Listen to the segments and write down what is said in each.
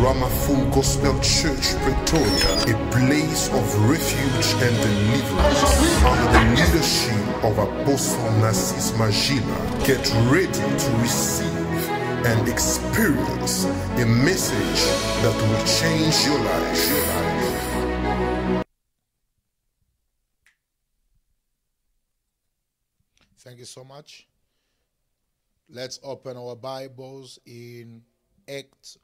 Ramaful Gospel Church, Pretoria, a place of refuge and deliverance under the leadership of Apostle Narcis Magila. Get ready to receive and experience a message that will change your life. Thank you so much. Let's open our Bibles in Acts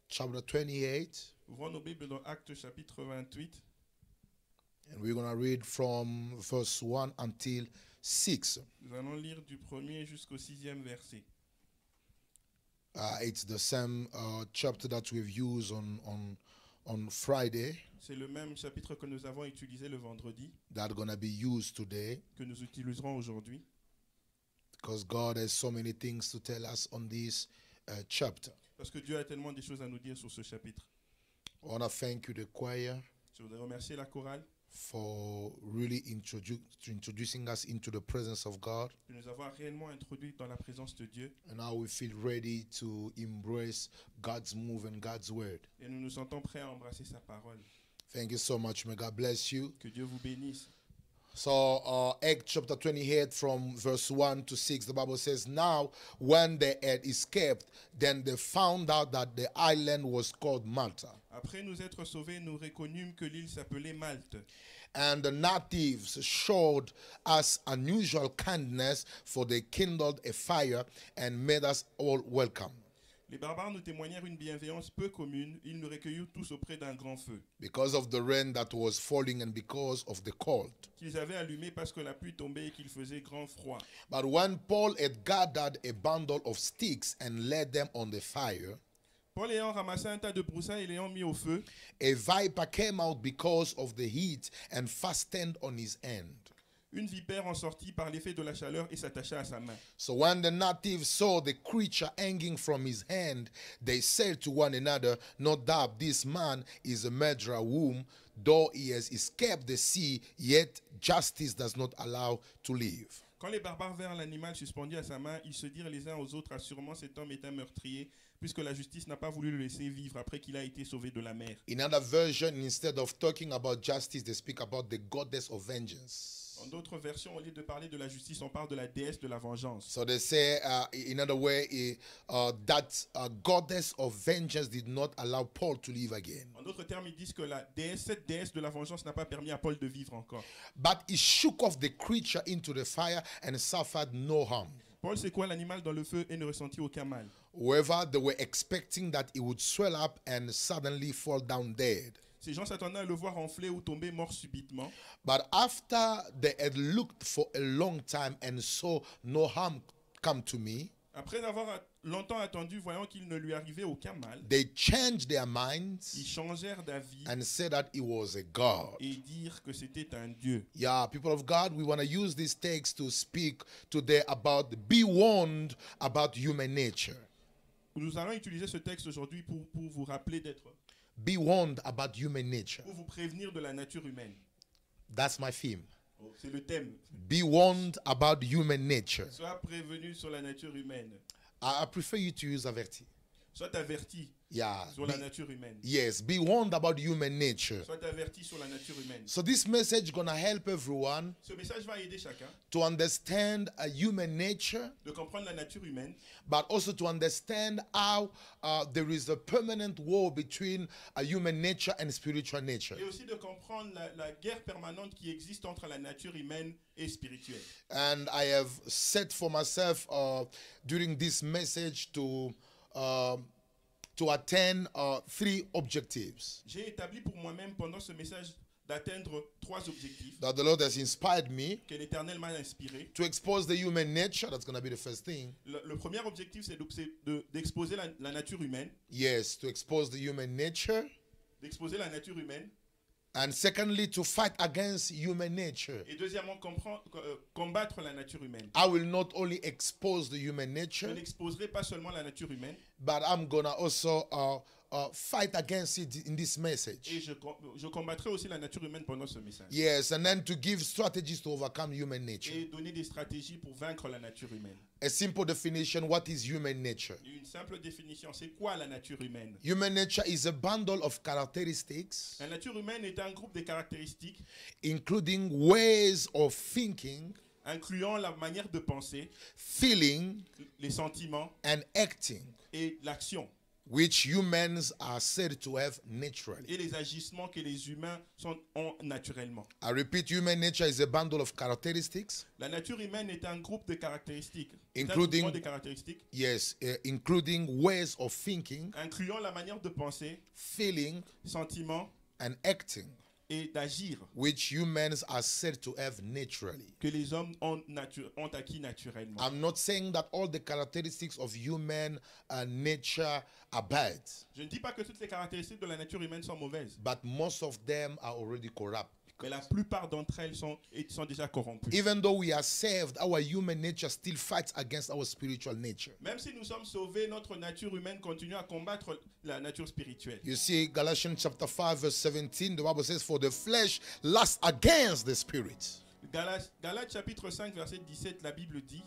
chapter 28. Ouvrons nos Bibles dans Actes chapitre 28. And we're going to read from verse 1 until 6. Nous allons lire du 1er jusqu'au 6e verset. It's the same chapter that we've used on Friday. C'est le même chapitre que nous avons utilisé le vendredi, That's going to be used today que nous utiliserons aujourd'hui, because God has so many things to tell us on this chapter. parce que Dieu a tellement de choses à nous dire sur ce chapitre. I want to thank you, the choir, Je voudrais remercier la chorale for really introducing us into the presence of God. de nous avoir réellement introduits dans la présence de Dieu, And now we feel ready to embrace God's move and God's word. et nous nous sentons prêts à embrasser sa parole. Thank you so much. May God bless you. Que Dieu vous bénisse. So, Acts chapter 28 from verse 1 to 6, the Bible says, now when they had escaped, then they found out that the island was called Malta. Après nous être sauvés, nous reconnûmes que l'île s'appelait Malte. And the natives showed us unusual kindness, for they kindled a fire and made us all welcome. Les barbares nous témoignèrent une bienveillance peu commune. Ils nous recueillirent tous auprès d'un grand feu, Because of the rain that was falling and because of the cold. qu'ils avaient allumé parce que la pluie tombait et qu'il faisait grand froid. But when Paul had gathered a bundle of sticks and laid them on the fire, Paul ayant ramassé un tas de broussailles et l'ayant mis au feu, a viper came out because of the heat and fastened on his hand. une vipère en sortit par l'effet de la chaleur et s'attacha à sa main. So when the natives saw the creature hanging from his hand, they said to one another, no doubt this man is a murderer whom, though he has escaped the sea, yet justice does not allow to live. Quand les barbares virent l'animal suspendu à sa main, ils se dirent les uns aux autres, assurément cet homme est un meurtrier, puisque la justice n'a pas voulu le laisser vivre après qu'il a été sauvé de la mer. In another version, instead of talking about justice, they speak about the goddess of vengeance. En d'autres versions, au lieu de parler de la justice, on parle de la déesse de la vengeance. So they say, in other way, that goddess of vengeance did not allow Paul to live again. En d'autres termes, ils disent que cette déesse de la vengeance n'a pas permis à Paul de vivre encore. But he shook off the creature into the fire and suffered no harm. Paul secoua l'animal dans le feu et ne ressentit aucun mal. However, they were expecting that he would swell up and suddenly fall down dead. Ces gens s'attendaient à le voir enfler ou tomber mort subitement. But after they had looked for a long time and saw no harm come to me, Après avoir longtemps attendu, voyant qu'il ne lui arrivait aucun mal, they changed their ils minds changèrent d'avis and said that he was a god. et dirent que c'était un dieu. Yeah, people of God, we want to use this text to speak today about be warned about human nature. Nous allons utiliser ce texte aujourd'hui pour vous rappeler d'être, Be warned about human nature. pour vous prévenir de la nature humaine. That's my theme. C'est le thème. Be warned about human nature. Sois prévenu sur la nature humaine. I prefer you to use averti. Sois averti Yeah. sur la nature humaine. Yes, be warned about human nature. Sois averti sur la nature humaine. So this message gonna help everyone Ce message va aider chacun to understand a human nature, de comprendre la nature humaine, but also to understand how there is a permanent war between a human nature and spiritual nature. et aussi de comprendre la guerre permanente qui existe entre la nature humaine et spirituelle. And I have set for myself during this message to attain 3 objectives J'ai établi pour moi-même pendant ce message d'atteindre 3 objectifs that the Lord has inspired me que l'Éternel m'a inspiré. to expose the human nature. That's going to be the first thing. Le premier objectif, c'est d'exposer la nature humaine, Yes, to expose the human nature. d'exposer la nature humaine, And secondly, to fight against human nature. et deuxièmement, combattre la nature humaine. I will not only expose the human Je nature, n'exposerai pas seulement la nature humaine, but I'm going to also fight against it in this Et message. je combattrai aussi la nature humaine pendant ce message. Yes, and then to give strategies to overcome human nature. Et donner des stratégies pour vaincre la nature humaine. A simple definition, what is human nature? Une simple définition, c'est quoi la nature humaine? Human nature is a bundle of characteristics, La nature humaine est un groupe de caractéristiques including ways of thinking, incluant la manière de penser, feeling, les sentiments and acting, et l'action, which humans are said to have naturally. et les agissements que les humains ont naturellement. I repeat, human nature is a bundle of characteristics, La nature humaine est un groupe de caractéristiques, Including- un groupement de caractéristiques yes, including ways of thinking, incluant la manière de penser, feeling, sentiments and acting, et d'agir which humans are said to have naturally. que les hommes ont acquis naturellement. I'm not saying that all the characteristics of human nature are bad, Je ne dis pas que toutes les caractéristiques de la nature humaine sont mauvaises, but most of them are already corrupt. mais la plupart d'entre elles sont déjà corrompues. Even though we are saved, our human nature still fights against our spiritual nature. Même si nous sommes sauvés, notre nature humaine continue à combattre la nature spirituelle. You see, Galatians chapter 5, verse 17, the Bible says, for the flesh lusts against the spirit. Galates chapitre 5, verset 17, la Bible dit,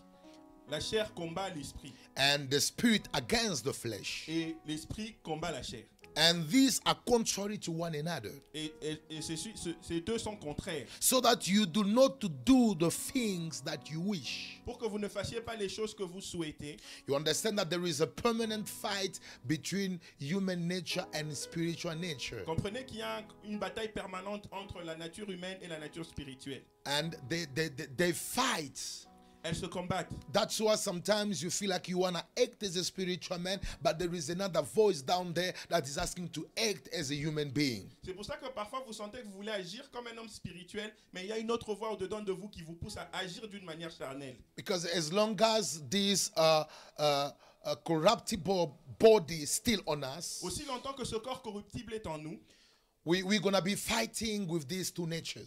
la chair combat l'esprit And the spirit against the flesh. et l'esprit combat la chair. And these are contrary to one another, Et ces deux sont contraires. so that you do not to do the things that you wish. Pour que vous ne fassiez pas les choses que vous souhaitez, You understand that there is a permanent fight between human nature and spiritual nature. comprenez qu'il y a une bataille permanente entre la nature humaine et la nature spirituelle. And they fight. Elles se combattent. That's why sometimes you feel like you want to act as a spiritual man, but there is another voice down there that is asking to act as a human being. C'est pour ça que parfois vous sentez que vous voulez agir comme un homme spirituel, mais il y a une autre voix au-dedans de vous qui vous pousse à agir d'une manière charnelle. Because as long as this corruptible body is still on us, Aussi longtemps que ce corps corruptible est en nous, we're going to be fighting with these two natures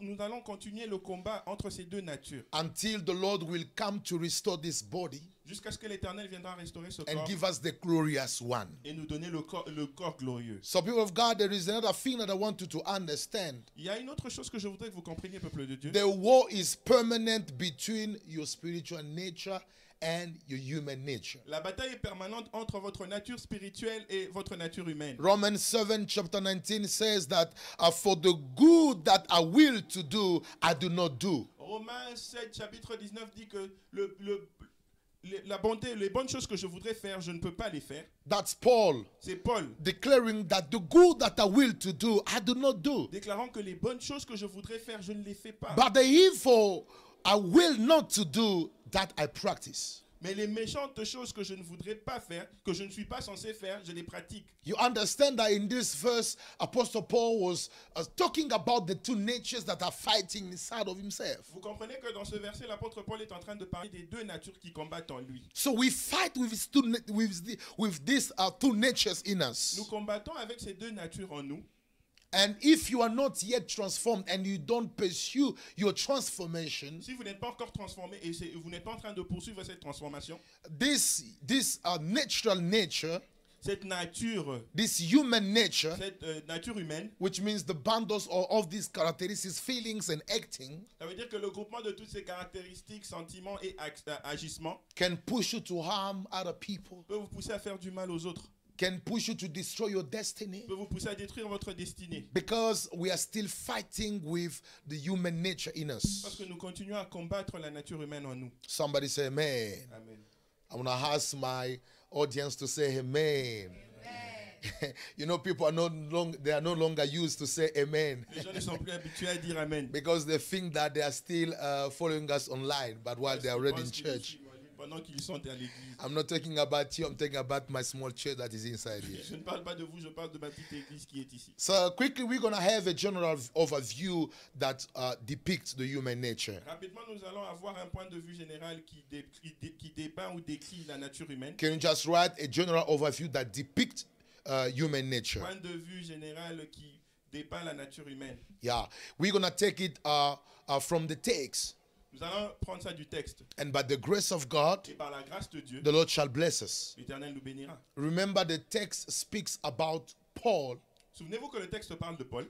nous allons continuer le combat entre ces deux natures until the Lord will come to restore this body jusqu'à ce que l'Éternel viendra restaurer ce and corps give us the glorious one. et nous donner le corps glorieux. So, people of God, there is another thing that I want you to understand. Il y a une autre chose que je voudrais que vous compreniez, peuple de Dieu. The war is permanent between your spiritual nature and your human nature. La bataille est permanente entre votre nature spirituelle et votre nature humaine. Romans 7 chapter 19 says that for the good that I will to do, I do not do. Romains 7 chapitre 19 dit que la bonté, les bonnes choses que je voudrais faire, je ne peux pas les faire. That's Paul C'est Paul declaring that the good that I will to do, I do not do. déclarant que les bonnes choses que je voudrais faire, je ne les fais pas. But the evil I will not to do, that I practice. Mais les méchantes choses que je ne voudrais pas faire, que je ne suis pas censé faire, je les pratique. You understand that in this verse, Apostle Paul was talking about the two natures that are fighting inside of himself. Vous comprenez que dans ce verset, l'apôtre Paul est en train de parler des deux natures qui combattent en lui. So we fight with these two natures in us. Nous combattons avec ces deux natures en nous. And if you are not yet transformed and you don't pursue your transformation, Si vous n'êtes pas encore transformé et vous n'êtes pas en train de poursuivre cette transformation, this natural nature, cette nature, this human nature, cette nature humaine, which means the bundles of these characteristics, feelings, and acting, ça veut dire que le groupement de toutes ces caractéristiques, sentiments et agissements can push you to harm other people, peut vous pousser à faire du mal aux autres, can push you to destroy your destiny, peut vous pousser à détruire votre destinée. because we are still fighting with the human nature in Parce us. que nous continuons à combattre la nature humaine en nous. Somebody say amen. Amen. I want to ask my audience to say amen. You know, people are they are no longer used to say amen Les gens ne sont plus habitués à dire Amen. because they think that they are still following us online, but while they are already in Parce qu'ils church. nous suivent pendant qu'ils sont à l'église. I'm not talking about you, I'm talking about my small church that is inside here. Je ne parle pas de vous, je parle de ma petite église qui est ici. So quickly, we're going to have a general overview that depicts the human nature. Rapidement, nous allons avoir un point de vue général qui dépeint ou décrit la nature humaine. Can you just write a general overview that depicts human nature? Point de vue général qui dépeint la nature humaine. Yeah, we're going to take it from the text. Nous allons prendre ça du texte. And by the grace of God, Et par la grâce de Dieu, the Lord shall bless us. l'Éternel nous bénira. Remember, the text speaks about Paul Souvenez-vous que le texte parle de Paul.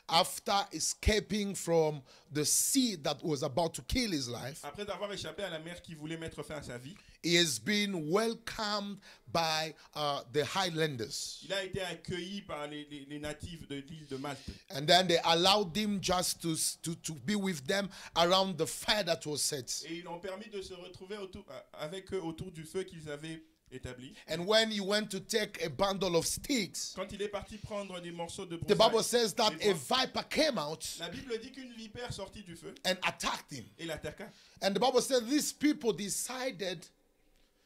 after escaping from the sea that was about to kill his life. Après avoir échappé à la mer qui voulait mettre fin à sa vie, He has been welcomed by the Highlanders. il a été accueilli par les natifs de l'île de Malte. And then they allowed him just to be with them around the fire that was set. Et ils ont permis de se retrouver avec eux autour du feu qu'ils avaient établi. And when he went to take a bundle of sticks, Quand il est parti prendre des morceaux de the Bible broussailles, says that des a bois, viper came out la Bible dit qu'une vipère sortit du feu and attacked him. et l'attaqua. And the Bible says these people decided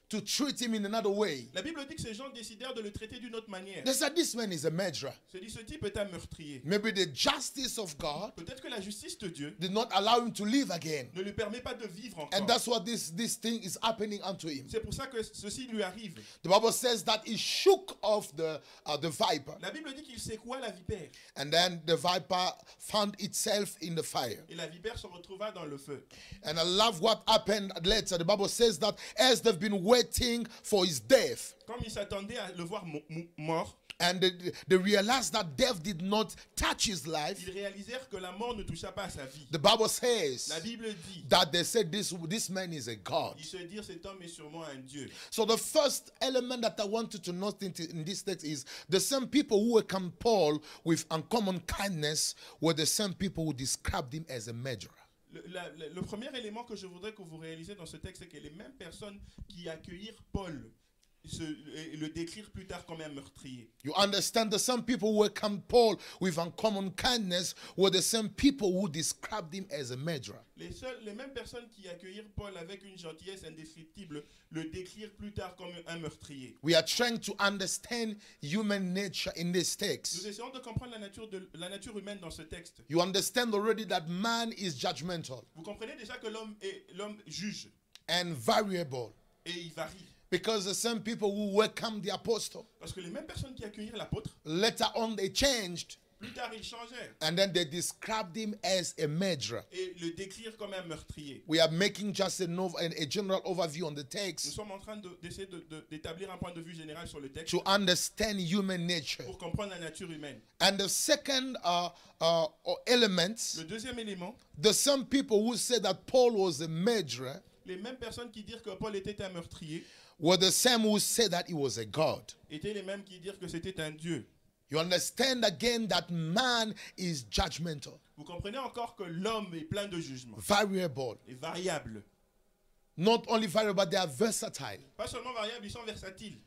to treat him in another way. La Bible dit que ces gens décidèrent de le traiter d'une autre manière. They said this man is a murderer. Se dit, ce type est un meurtrier. Maybe the justice of God Peut-être que la justice de Dieu did not allow him to live again. ne lui permet pas de vivre And encore. that's what this thing is happening unto him. C'est pour ça que ceci lui arrive. The Bible says that he shook off the viper, La Bible dit qu'il secoua la vipère. and then the viper found itself in the fire. Et la vipère se retrouva dans le feu. And I love what happened later. The Bible says that as they've been waiting for his death, Comme ils s'attendaient à le voir mort, and they realized that death did not touch his life, ils réalisèrent que la mort ne toucha pas à sa vie. the Bible says La Bible dit, that they said this man is a God. ils se dirent cet homme est sûrement un Dieu. So the first element that I want you to note in this text is the same people who welcomed Paul with uncommon kindness were the same people who described him as a murderer. Le premier élément que je voudrais que vous réalisez dans ce texte, c'est que les mêmes personnes qui accueillirent Paul le décrire plus tard comme un meurtrier. You understand, the same people who welcomed Paul with uncommon kindness were the same people who described him as a murderer. Les mêmes personnes qui accueillirent Paul avec une gentillesse indescriptible le décrire plus tard comme un meurtrier. We are trying to understand human nature in this Nous text. essayons de comprendre la nature humaine dans ce texte. You understand already that man is judgmental Vous comprenez déjà que l'homme juge and variable, et il varie. because the same people who welcomed the apostle, Parce que les mêmes personnes qui accueillirent l'apôtre, later on they changed, plus tard ils changèrent and then they described him as a murderer. et le décrire comme un meurtrier. We are making just a general overview on the Nous text sommes en train d'essayer d'établir un point de vue général sur le texte to understand human nature. pour comprendre la nature humaine. And the second element, Le deuxième élément, the same people who said that Paul was a murderer les mêmes personnes qui dirent que Paul était un meurtrier were the same who said that he was a God. étaient les mêmes qui dirent que c'était un Dieu. You understand again that man is judgmental, Vous comprenez encore que l'homme est plein de jugement variable. et variable. Not only variable, but they are versatile. Pas seulement variable, ils sont versatiles.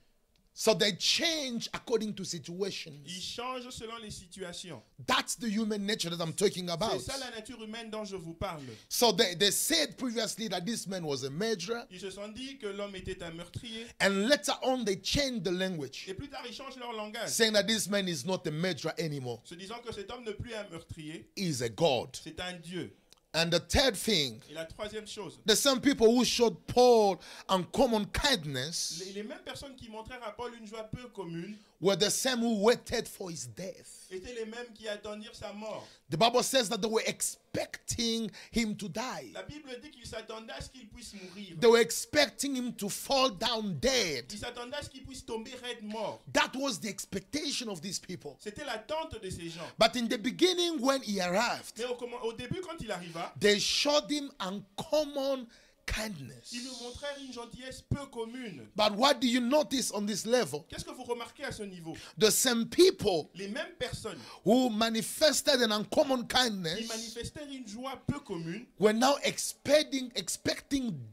So they change according to situations. Ils changent selon les situations. That's the human nature that I'm talking about. C'est ça la nature humaine dont je vous parle. So they said previously that this man was a murderer, Ils se sont dit que l'homme était un meurtrier. and later on they changed the language, Et plus tard, ils changent leur langage. saying that this man is not a murderer anymore. Se disant que cet homme n'est plus un meurtrier, He's a God. c'est un Dieu. And the third thing, Et la troisième chose, the same people who showed Paul uncommon kindness les mêmes personnes qui montrèrent à Paul une joie peu commune were the same who waited for his death. étaient les mêmes qui attendirent sa mort. The Bible says that they were expecting him to die. La Bible dit qu'ils s'attendaient à ce qu'il puisse mourir. They were expecting him to fall down dead. Ils s'attendaient à ce qu'il puisse tomber raide mort. That was the expectation of these people. C'était l'attente de ces gens. But in the beginning, when he arrived, Mais au début, quand il arriva, they showed him uncommon kindness. ils lui montrèrent une gentillesse peu commune. But what do you notice on this level? Qu'est-ce que vous remarquez à ce niveau? The same people Les mêmes personnes who manifested an uncommon qui kindness manifestèrent une joie peu commune were now expecting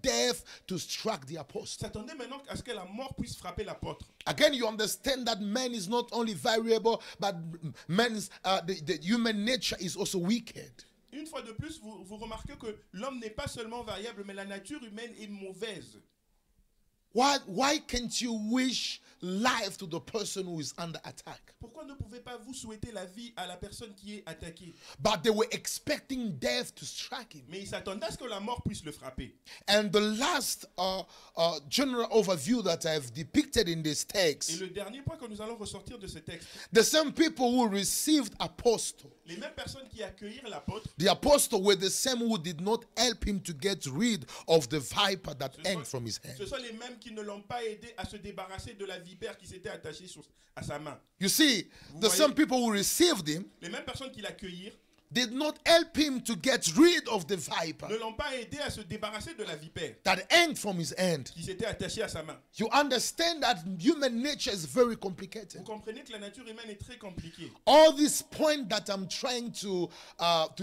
death to strike the apostle. s'attendaient maintenant à ce que la mort puisse frapper l'apôtre. Again, you understand that man is not only variable, but man's the human nature is also wicked. Une fois de plus, vous remarquez que l'homme n'est pas seulement variable, mais la nature humaine est mauvaise. Why can't you wish life to the person who is under attack? Pourquoi ne pouvez-pas vous souhaiter la vie à la personne qui est attaquée? But they were expecting death to strike him. Mais ils s'attendaient à ce que la mort puisse le frapper. And the last general overview that I've depicted in this Et text, le dernier point que nous allons ressortir de ce texte, the same people who received apostle, les mêmes personnes qui accueillirent l'apôtre, the apostle were the same who did not help him to get rid of the viper that hung from his hand. ce sont les mêmes qui ne l'ont pas aidé à se débarrasser de la vipère qui s'était attachée à sa main. You see, the voyez? same people who received him Les mêmes personnes qui l'accueillirent did not help him to get rid of the viper ne l'ont pas aidé à se débarrasser de la vipère that hung from his hand. qui s'était attachée à sa main. You understand that human nature is very Vous complicated. comprenez que la nature humaine est très compliquée. All these points that I'm trying to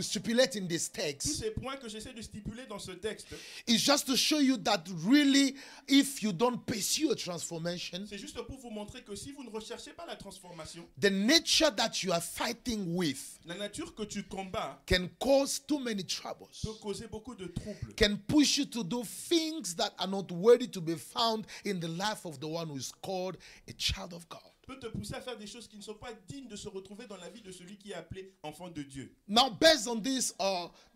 stipulate in this Tous text ces points que j'essaie de stipuler dans ce texte, is just to show you that really, if you don't pursue a transformation, c'est juste pour vous montrer que si vous ne recherchez pas la transformation, the nature that you are fighting with la nature que tu combats can cause too many troubles, peut causer beaucoup de troubles, can push you to do things that are not worthy to be found in the life of the one who is called a child of God. peut te pousser à faire des choses qui ne sont pas dignes de se retrouver dans la vie de celui qui est appelé enfant de Dieu. Now, based on this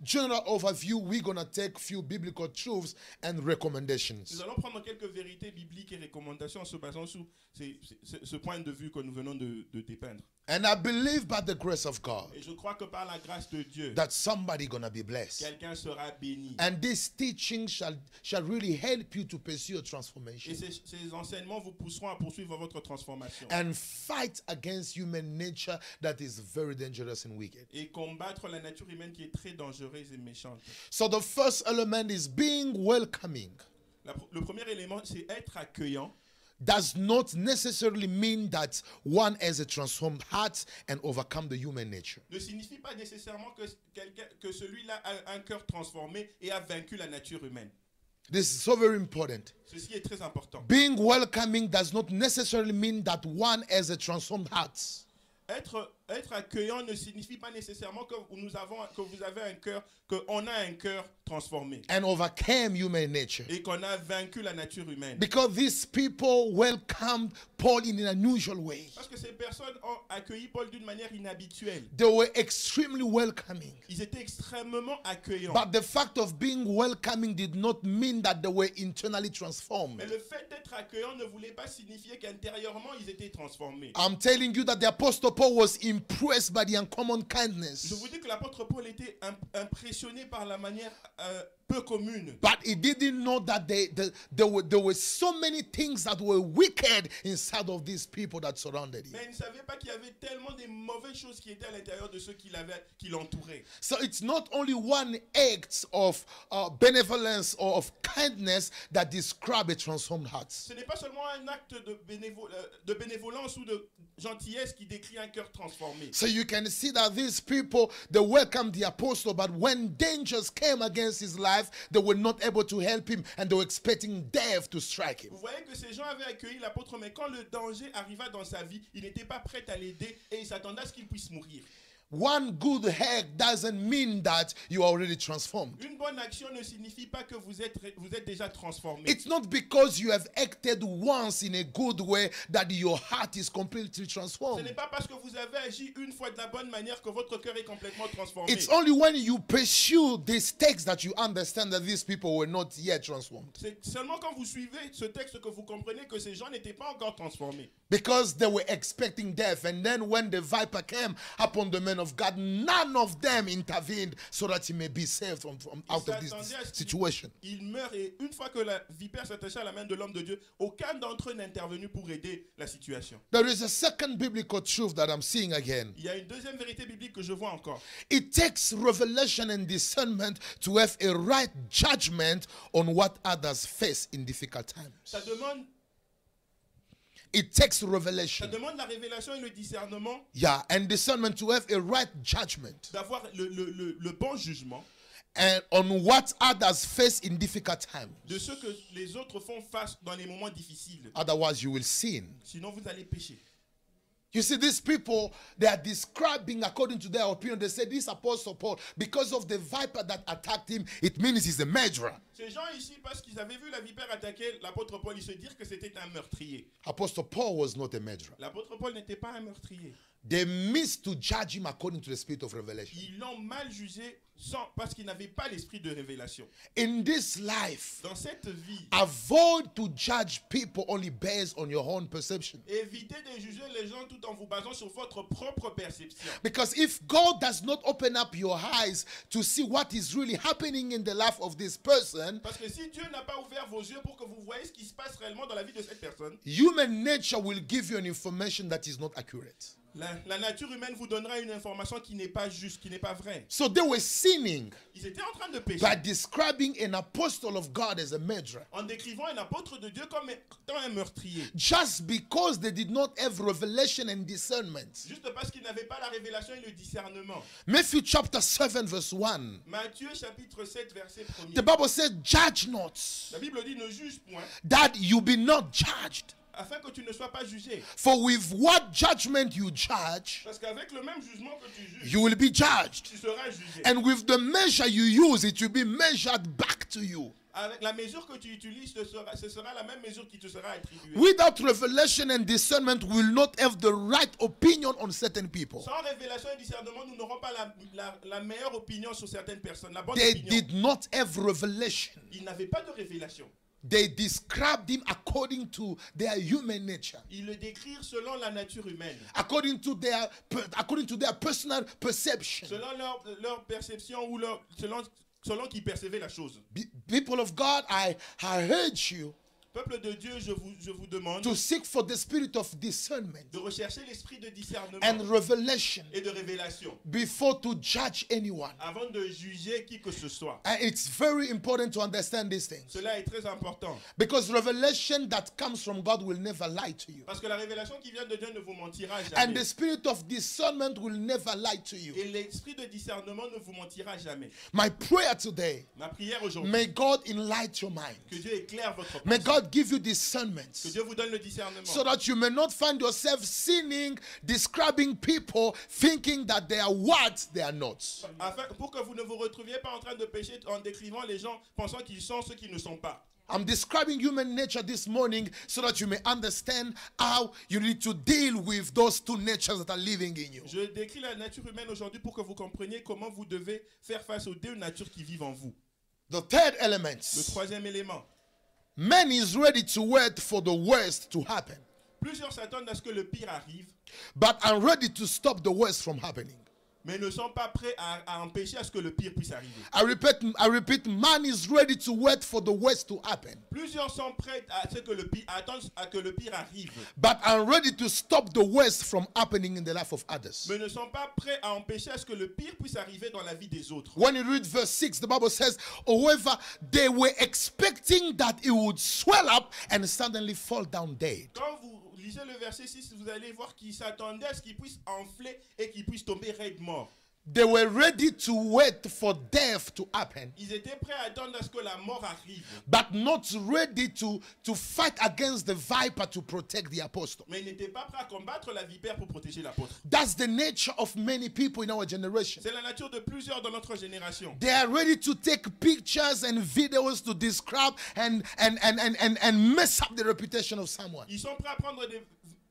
general overview, we're going to take few biblical truths and recommendations. Nous allons prendre quelques vérités bibliques et recommandations en se basant sur ce point de vue que nous venons de dépeindre. And I believe by the grace of God Et je crois que par la grâce de Dieu, that somebody going to be blessed. quelqu'un sera béni. And this teaching shall really help you to pursue a Et transformation ces enseignements vous pousseront à poursuivre votre transformation. and fight against human nature that is very dangerous and wicked. Et combattre la nature humaine qui est très dangereuse et méchante. So the first element is being welcoming. Le premier élément, c'est être accueillant. Does not necessarily mean that one has a transformed heart and overcome the human nature. Ne signifie pas nécessairement que celui-là a un cœur transformé et a vaincu la nature humaine. This is so very important. Ceci est très important. Being welcoming does not necessarily mean that one has a transformed heart. Être accueillant ne signifie pas nécessairement que vous avez un cœur, qu'on a un cœur transformé And overcame human nature. et qu'on a vaincu la nature humaine. Because these people welcomed Paul in an unusual way. Parce que ces personnes ont accueilli Paul d'une manière inhabituelle. They were extremely welcoming. Ils étaient extrêmement accueillants. But the fact of being welcoming did not mean that they were internally transformed. Mais le fait d'être accueillant ne voulait pas signifier qu'intérieurement ils étaient transformés. I'm telling you that the Apostle Paul was impressed by the uncommon Je kindness. vous dis que l'apôtre Paul était impressionné par la manière peu commune. But he didn't know that there were so many things that were wicked inside of these people that surrounded him. Mais il ne savait pas qu'il y avait tellement de mauvaises choses qui étaient à l'intérieur de ceux qui l'entouraient. So it's not only one act of benevolence or of kindness that describe a transformed heart. Ce n'est pas seulement un acte de bénévolence ou de gentillesse qui décrit un cœur transformé. So you can see that these people, they welcomed the apostle, but when dangers came against his life, they were not able to help him and they were expecting death to strike him. Vous voyez que ces gens avaient accueilli l'apôtre, mais quand le danger arriva dans sa vie, ils n'étaient pas prêts à l'aider et ils s'attendaient à ce qu'il puisse mourir. One good act doesn't mean that you are already transformed. Une bonne action ne signifie pas que vous êtes déjà transformé. It's not because you have acted once in a good way that your heart is completely Ce transformed. n'est pas parce que vous avez agi une fois de la bonne manière que votre cœur est complètement transformé. It's only when you pursue this text that you understand that these people were not yet transformed. C'est seulement quand vous suivez ce texte que vous comprenez que ces gens n'étaient pas encore transformés. Because they were expecting death. And then when the viper came upon the men of God, none of them intervened so that he may be saved from out of this situation. Il meurt et une fois que la vipère s'attachait à la main de l'homme de Dieu, aucun d'entre eux n'est intervenu pour aider la situation. There is a second biblical truth that I'm seeing again. Il y a une deuxième vérité biblique que je vois encore. It takes revelation and discernment to have a right judgment on what others face in difficult times. It takes Ça revelation. demande la révélation et le discernement, Yeah, and discernment to have a right judgment d'avoir le bon jugement and on what others face in difficult times. de ce que les autres font face dans les moments difficiles. Otherwise, you will sin. Sinon, vous allez pécher. You see, these people, they are describing according to their opinion. They say this Apostle Paul, because of the viper that attacked him, it means he's a murderer. Ces gens ici, parce qu'ils avaient vu la vipère attaquer l'apôtre Paul, ils se dirent que c'était un meurtrier. Apostle Paul was not a murderer. L'apôtre Paul n'était pas un meurtrier. They missed to judge him according to the spirit of revelation. Ils l'ont mal jugé parce qu'ils n'avaient pas l'esprit de révélation. In this life, Dans cette vie, avoid to judge people only based on your own perception. évitez de juger les gens tout en vous basant sur votre propre perception. Because if God does not open up your eyes to see what is really happening in the life of this person, Parce que si Dieu n'a pas ouvert vos yeux pour que vous voyez ce qui se passe réellement dans la vie de cette personne, human nature will give you an information that is not accurate. la nature humaine vous donnera une information qui n'est pas juste, qui n'est pas vraie. So they were sinning Ils étaient en train de pécher by describing an apostle of God as a murderer. en décrivant un apôtre de Dieu comme étant un meurtrier. Just because they did not have revelation and discernment. Juste parce qu'ils n'avaient pas la révélation et le discernement. Matthew chapter 7 verse 1. Matthieu chapitre 7 verset 1er. The Bible says, judge not, La Bible dit ne juge point, that you be not judged. afin que tu ne sois pas jugé. For with what judgment you judge, Parce qu'avec le même jugement que tu juges, you will be judged. tu seras jugé. And with the measure you use, it will be measured back to you. Avec la mesure que tu utilises, ce sera la même mesure qui te sera attribuée. Without revelation and discernment, we will not have the right opinion on certain people. Sans révélation et discernement, nous n'aurons pas la meilleure opinion sur certaines personnes. La bonne They opinion. did not have revelation. Ils n'avaient pas de révélation. They described him according to their human nature, Ils le décrivent selon la nature humaine, according to their personal perception. selon leur perception ou selon qu'ils percevaient la chose. People of God, I urge you Peuple de Dieu, je vous demande to seek for the spirit of discernment de rechercher l'esprit de discernement and revelation et de révélation before to judge anyone. avant de juger qui que ce soit. And it's very important to understand these things, Cela est très important. because revelation that comes from God will never lie to you, Parce que la révélation qui vient de Dieu ne vous mentira and jamais. the spirit of discernment will never lie to you. Et l'esprit de discernement ne vous mentira jamais. My prayer today, Ma prière aujourd'hui, may God enlighten your mind. que Dieu éclaire votre May pensée. God give you discernment, Que Dieu vous donne le discernement. so that you may not find yourself sinning, describing people, thinking that they are what they are not. Pour que vous ne vous retrouviez pas en train de pécher en décrivant les gens pensant qu'ils sont ceux qui ne sont pas. I'm describing human nature this morning so that you may understand how you need to deal with those two natures that are living in you. Je décris la nature humaine aujourd'hui pour que vous compreniez comment vous devez faire face aux deux natures qui vivent en vous. The third Le element, troisième élément. man is ready to wait for the worst to happen, Plusieurs s'attendent à ce que le pire arrive, but are ready to stop the worst from happening. mais ne sont pas prêts à empêcher à ce que le pire puisse arriver. I repeat, man is ready to wait for the worst to happen, Plusieurs sont prêts à attendre à que le pire arrive, but are ready to stop the worst from happening in the life of others. mais ne sont pas prêts à empêcher à ce que le pire puisse arriver dans la vie des autres. When you read verse 6, the Bible says, however, they were expecting that it would swell up and suddenly fall down dead. Quand vous lisez le verset 6, vous allez voir qu'ils s'attendaient à ce qu'il puisse enfler et qu'il puisse tomber raide mort. They were ready to wait for death to happen, Ils étaient prêts à attendre à ce que la mort arrive, but not ready to fight against the viper to protect the apostle. mais ils n'étaient pas prêts à combattre la vipère pour protéger l'apôtre. That's the nature of many people in our generation. C'est la nature de plusieurs dans notre génération. They are ready to take pictures and videos to describe and mess up the reputation of someone. Ils sont prêts à prendre des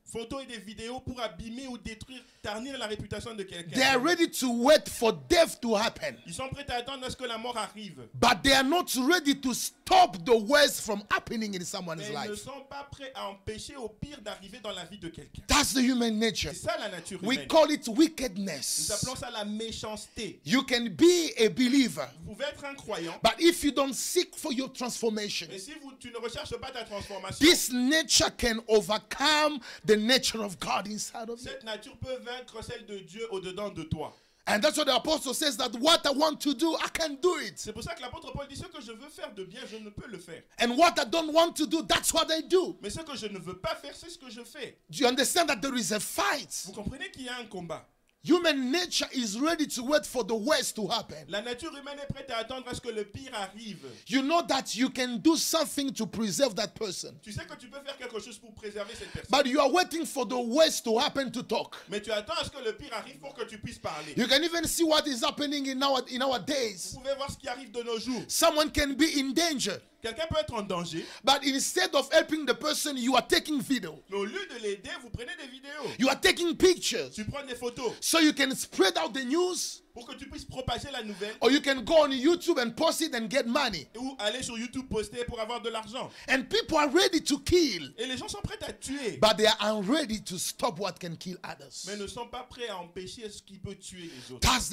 photos et des vidéos pour abîmer ou détruire, tarnir la réputation de They are quelqu'un. ready to wait for death to happen, Ils sont prêts à attendre à ce que la mort arrive, but they are not ready to stop the worst from happening in someone's mais ils ne life. sont pas prêts à empêcher au pire d'arriver dans la vie de quelqu'un. That's the human nature. C'est ça la nature We humaine. call it Nous wickedness. appelons ça la méchanceté. You can be a believer, Vous pouvez être un croyant, but if you don't seek for your transformation, mais si tu ne recherches pas ta transformation, this nature can overcome the nature of God inside of you. cette nature peut vaincre celle de Dieu au-dedans de toi. And that's what the apostle says, that what I want to do, I can do it. C'est pour ça que l'apôtre Paul dit ce que je veux faire de bien, je ne peux le faire. And what I don't want to do, that's what I do. Mais ce que je ne veux pas faire, c'est ce que je fais. Do you understand that there is a fight? Vous comprenez qu'il y a un combat. Human nature is ready to wait for the worst to happen. La nature humaine est prête à attendre à ce que le pire arrive. You know that you can do something to preserve that person. Tu sais que tu peux faire quelque chose pour préserver cette personne. But you are waiting for the worst to happen to talk. Mais tu attends à ce que le pire arrive pour que tu puisses parler. You can even see what is happening in our days. Vous pouvez voir ce qui arrive de nos jours. Someone can be in danger. Quelqu'un peut être en danger, But instead of helping the person, you are taking video. mais au lieu de l'aider, vous prenez des vidéos. You are taking pictures. Tu prends des photos So you can spread out the news, pour que tu puisses propager la nouvelle or you can go on YouTube and post it and get money. ou aller sur YouTube poster pour avoir de l'argent. And people are ready to kill, Et les gens sont prêts à tuer, but they are unready to stop what can kill others. mais ne sont pas prêts à empêcher ce qui peut tuer les autres. That's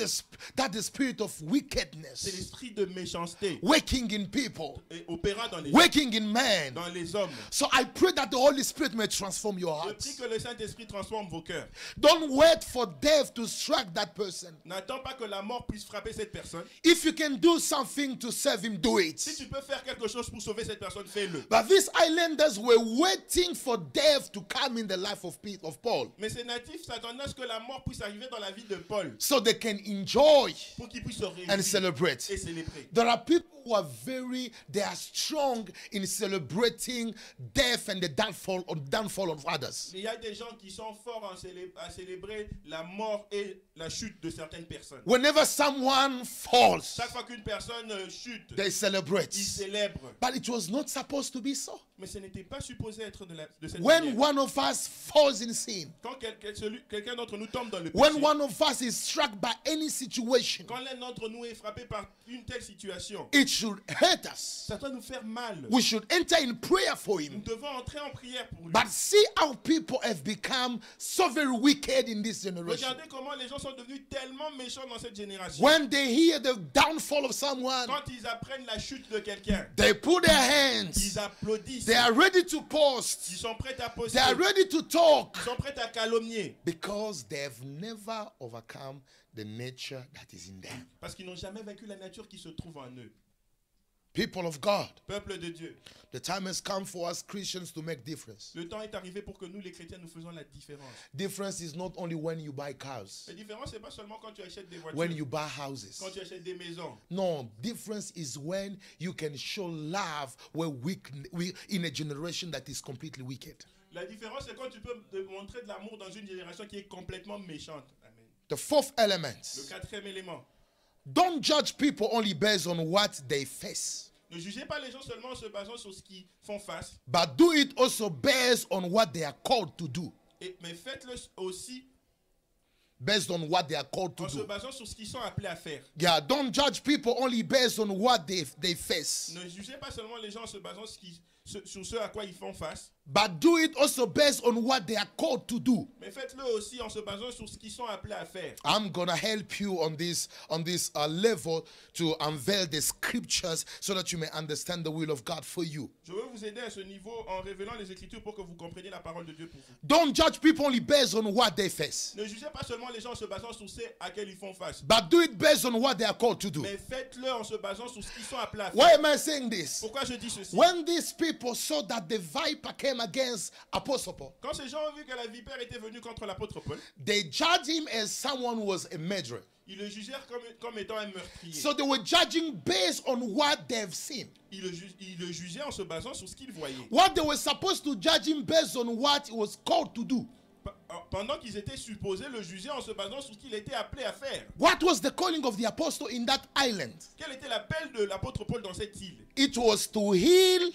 the spirit of C'est wickedness l'esprit de méchanceté working in people, et opérant dans les working in men. dans les hommes. So I pray that the Holy Spirit may transform your Je hearts. prie que le Saint-Esprit transforme vos cœurs. Don't wait for death to strike that person. N'attends pas que la mort puisse frapper cette personne. If you can do something to save him, do Si it. tu peux faire quelque chose pour sauver cette personne, fais-le. But these islanders were waiting for death to come in the life of Paul, Mais ces natifs s'attendaient à ce que la mort puisse arriver dans la vie de Paul so they can enjoy pour qu'ils puissent se and réunir celebrate. et célébrer. There are people who are they are strong in celebrating death and the downfall of others. Il y a des gens qui sont forts à célébrer la mort et la chute de certaines personnes. Whenever someone falls, Chaque fois qu'une personne chute, they celebrate. ils célèbrent. But it was not supposed to be so. Mais ce n'était pas supposé être de cette When manière. one of us falls in sin, Quand quelqu'un d'entre nous tombe dans le when péché, one of us is struck by any situation, quand l'un d'entre nous est frappé par une telle situation, it should hurt us. ça doit nous faire mal. We should enter in prayer for Nous him. devons entrer en prière pour lui. But see how people have become so very wicked in this generation. Regardez comment les gens sont devenus tellement méchants dans cette génération. When they hear the downfall of someone, Quand ils apprennent la chute de quelqu'un, they put their hands. ils applaudissent. They are ready to Ils post. sont prêts à poster. They are ready to talk. Ils sont prêts à calomnier. Because they have never overcome the nature that is in them. Parce qu'ils n'ont jamais vaincu la nature qui se trouve en eux. People of God, Peuple de Dieu, the time has come for us Christians to make difference. le temps est arrivé pour que nous, les chrétiens, nous faisons la différence. Difference is not only when you buy cars, La différence, c'est pas seulement quand tu achètes des voitures, when you buy houses. quand tu achètes des maisons. No, difference is when you can show love where we in a generation that is completely wicked. La différence, c'est quand tu peux te montrer de l'amour dans une génération qui est complètement méchante. Amen. The fourth Le element, quatrième élément. don't judge people only based on what they face, Ne jugez pas les gens seulement en se basant sur ce qu'ils font face, but do it also based on what they are called to do. mais faites-le aussi Based on what they are called to en se do. basant sur ce qu'ils sont appelés à faire. Yeah, don't judge people only based on what they face, Ne jugez pas seulement les gens en se basant sur ce à quoi ils font face, but do it also based on what they are called to do. mais faites-le aussi en se basant sur ce qu'ils sont appelés à faire. I'm gonna help you on this level to unveil the scriptures so that you may understand the will of God for you. Je veux vous aider à ce niveau en révélant les Écritures pour que vous compreniez la parole de Dieu pour vous. Don't judge people only based on what they face, Ne jugez pas seulement les gens en se basant sur ce à quels ils font face, but do it based on what they are called to do. mais faites-le en se basant sur ce qu'ils sont appelés à Why faire. am I saying this? Pourquoi je dis ceci? When these people saw that the viper came against Apostle Paul, Quand ces gens ont vu que la vipère était venue contre l'apôtre Paul, they judged him as someone who was a murderer. ils le jugèrent comme étant un meurtrier. So they were judging based on what they've seen. Ils le jugeaient en se basant sur ce qu'ils voyaient. What they were supposed to judge him based on what he was called to do. Pendant qu'ils étaient supposés le juger en se basant sur ce qu'il était appelé à faire. What was the calling of the apostle in that island? Quel était l'appel de l'apôtre Paul dans cette île? It was to heal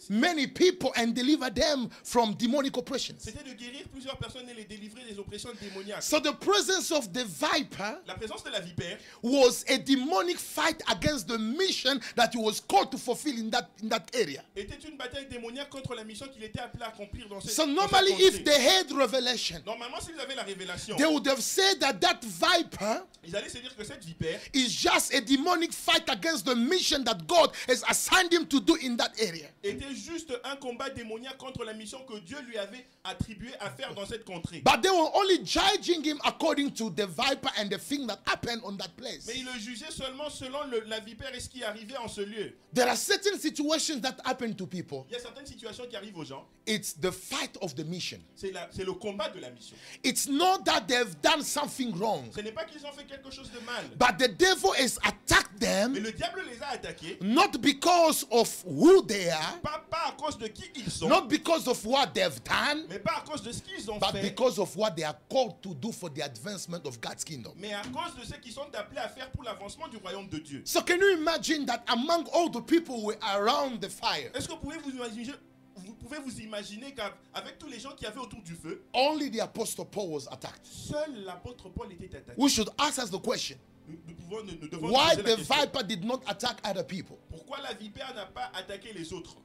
many people and deliver them from demonic oppressions. C'était de guérir plusieurs personnes et les délivrer des oppressions démoniaques. So the presence of the viper La présence de la vipère was a demonic fight against the mission that he was called to fulfill in that area. était une bataille démoniaque contre la mission qu'il était appelé à accomplir dans cette So dans normally cette contrée. if they had revelation, Normalement, s'ils avaient la révélation, they would have said that that viper ils allaient se dire que cette vipère is just a demonic fight against the mission that God has assigned him to do in that area. était juste un combat démoniaque contre la mission que Dieu lui avait attribuée à faire dans cette contrée. But they were only judging him according to the viper and the thing that happened on that place. Mais il le jugeait seulement selon la vipère et ce qui arrivait en ce lieu. There are certain situations that happen to people. Il y a certaines situations qui arrivent aux gens. It's the fight of the mission. C'est le combat de la mission. It's not that they've done something wrong, Ce n'est pas qu'ils ont fait quelque chose de mal. but the devil has attacked Mais them le diable les a attaqués, not because of who they are, pas à cause de qui ils sont, not because of what they've done, mais pas à cause de ce qu'ils ont but fait, because of what they are called to do for the advancement of God's kingdom. mais à cause de ce qu'ils sont appelés à faire pour l'avancement du royaume de Dieu. So can you imagine that among all the people who were around the fire, Est-ce que vous pouvez vous imaginer qu'avec tous les gens qui avaient autour du feu, only the apostle Paul was attacked? seul l'apôtre Paul était attaqué? We should ask us the question, Nous devons why poser la the question. viper did not attack other people? Pourquoi la vipère n'a pas attaqué les autres?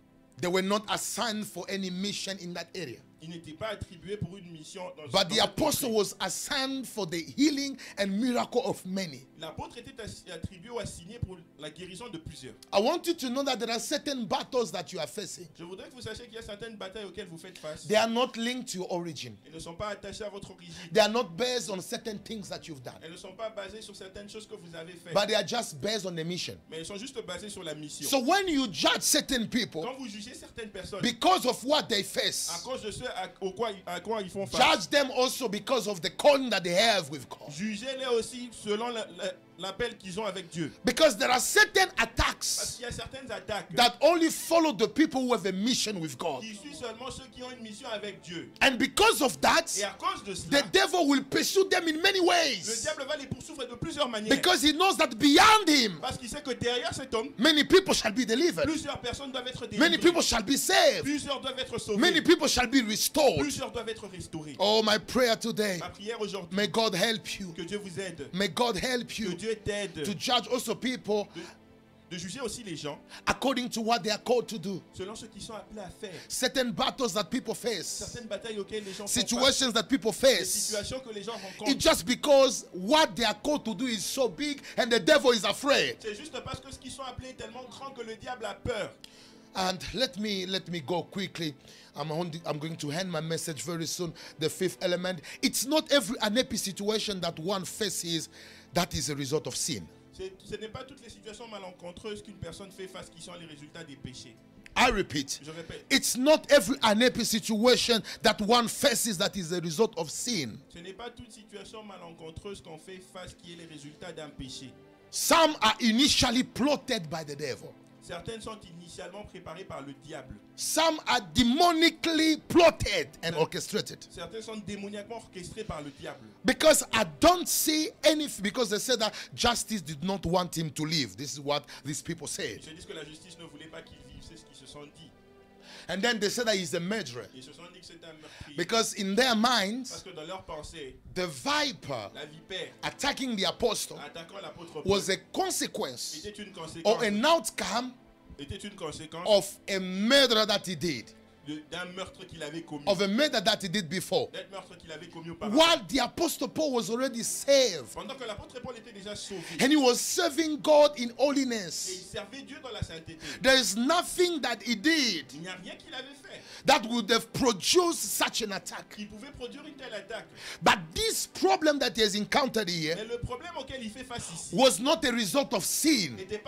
They were not assigned for any mission in that area. Il n'était pas attribué pour une mission dans But dans the cette apostle contrée. was assigned for the healing and miracle of many. L'apôtre était attribué ou assigné pour la guérison de plusieurs. I want you to know that there are certain battles that you are facing. Je voudrais que vous sachiez qu'il y a certaines batailles auxquelles vous faites face. They are not linked to your origin. Elles ne sont pas attachées à votre origine. They are not based on certain things that you've done. Elles ne sont pas basées sur certaines choses que vous avez faites. But they are just based on the mission. Mais elles sont juste basées sur la mission. So when you judge certain people Quand vous jugez certaines personnes because of what they à face, cause de ce à quoi ils font face, judge them also because of the calling that they have with God. jugez-les aussi selon l'appel qu'ils ont avec Dieu. Because there are certain Parce attacks qu'il y a certaines attaques that only follow the people who have a mission with God. qui suivent seulement ceux qui ont une mission avec Dieu. And because of that, Et à cause de cela, the devil will pursue them in many le ways. diable va les poursuivre de plusieurs manières. Because he knows that beyond him, Parce qu'il sait que derrière cet homme, many people shall be delivered. plusieurs personnes doivent être Many délivrées. people shall be saved. Plusieurs doivent être sauvés. Many people shall be restored. Plusieurs doivent être restaurés. Oh, my prayer today. Ma prière aujourd'hui, May God help you. que Dieu vous aide. May God help Que you Dieu t'aide. to judge also people De juger aussi les gens according to what they are called to do. selon ce qu'ils sont appelés à faire. Certain battles that people face, Certaines batailles auxquelles les gens font face. situations that people Des face. situations que les gens rencontrent. It's just because what they are called to do is so big and the devil is afraid. C'est juste parce que ce qu'ils sont appelés est tellement grand que le diable a peur. And let me go quickly. I'm going to end my message very soon. The fifth element. It's not every unhappy situation that one faces that is a result of sin. Ce n'est pas toutes les situations malencontreuses qu'une personne fait face qui sont les résultats des péchés. I repeat. Je répète, It's not every unhappy situation that one faces that is a result of sin. ce n'est pas toute situation malencontreuse qu'on fait face qui est les résultats d'un péché. Some are initially plotted by the devil. Certaines sont initialement préparées par le diable. Some are demonically plotted and orchestrated. Certaines sont démoniaquement orchestrées par le diable. Because I don't see anything, because they said that justice did not want him to live. This is what these people said. Ils se disent que la justice ne voulait pas qu'il vive, c'est ce qu'ils se sont dit. And then they said that he's a murderer. Ils se sont dit que c'était un meurtrier. Because in their Parce minds, que dans leur pensée, the viper la vipère attacking the apostle attaquant l'apôtre Paul was a consequence était une or conséquence, an outcome of of a murder that he did, d'un meurtre qu'il avait commis. of a murder that he did before. D'un meurtre qu'il avait commis auparavant. While the apostle Paul was already saved Pendant que l'apôtre Paul était déjà sauvé. and he was serving God in Et il holiness, servait Dieu dans la sainteté. there is nothing that he did Il n'y a rien qu'il avait fait that would have produced such an attack. qui pouvait produire une telle attaque. But this problem that he has encountered here Mais le problème auquel il fait face ici was not a result of sin. n'était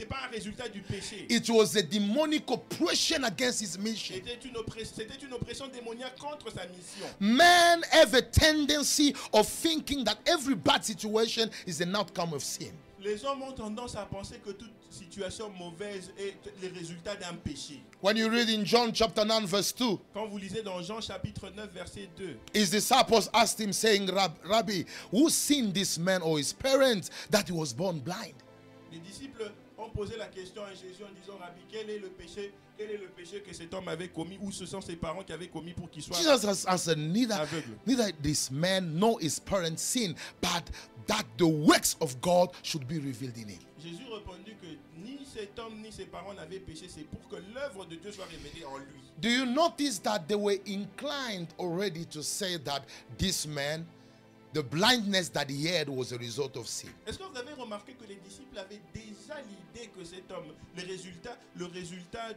pas un résultat du péché. It was a demonic oppression against his mission. C'était une oppression démoniaque contre sa mission. Men have a tendency of thinking that every bad situation is an outcome of sin. Les hommes ont tendance à penser que toute situation mauvaise est le résultat d'un péché. When you read in John chapter 9 verse 2, Quand vous lisez dans Jean chapitre 9 verset 2, his disciples asked him saying, Rabbi, who sinned this man or his parents that he was born blind? les disciples ont posé la question à Jésus en disant, Rabbi, quel est le péché que cet homme avait commis, ou ce sont ses parents qui avaient commis pour qu'il soit Jesus has answered, aveugle. neither this man nor his parents sinned, but that the works of God should be revealed in him. Jésus répondit que ni cet homme ni ses parents n'avaient péché, c'est pour que l'œuvre de Dieu soit révélée en lui. Do you notice that they were inclined already to say that this man, the blindness that he had was a result of sin? Est-ce que vous avez remarqué que les disciples avaient déjà l'idée que cet homme, le résultat